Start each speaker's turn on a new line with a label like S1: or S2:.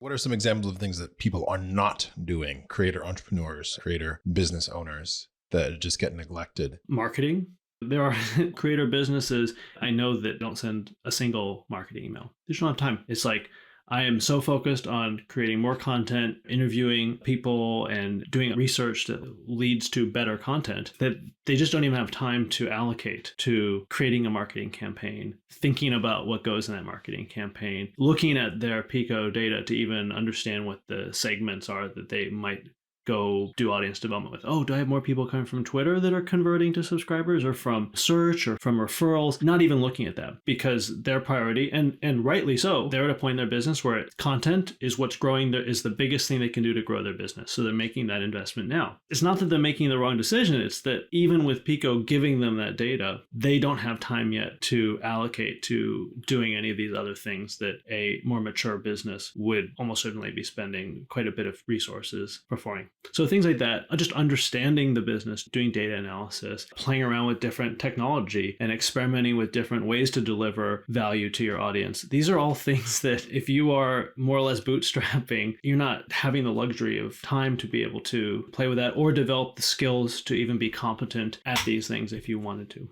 S1: What are some examples of things that people are not doing, creator entrepreneurs, creator business owners, that just get neglected?
S2: Marketing. There are creator businesses I know that don't send a single marketing email. They just don't have time. It's like, I am so focused on creating more content, interviewing people, and doing research that leads to better content that they just don't even have time to allocate to creating a marketing campaign, thinking about what goes in that marketing campaign, looking at their Pico data to even understand what the segments are that they might go do audience development with. Oh, do I have more people coming from Twitter that are converting to subscribers, or from search, or from referrals? Not even looking at that, because their priority, and rightly so, they're at a point in their business where content is what's growing, is the biggest thing they can do to grow their business. So they're making that investment now. It's not that they're making the wrong decision. It's that even with Pico giving them that data, they don't have time yet to allocate to doing any of these other things that a more mature business would almost certainly be spending quite a bit of resources performing. So things like that, just understanding the business, doing data analysis, playing around with different technology, and experimenting with different ways to deliver value to your audience. These are all things that if you are more or less bootstrapping, you're not having the luxury of time to be able to play with that or develop the skills to even be competent at these things if you wanted to.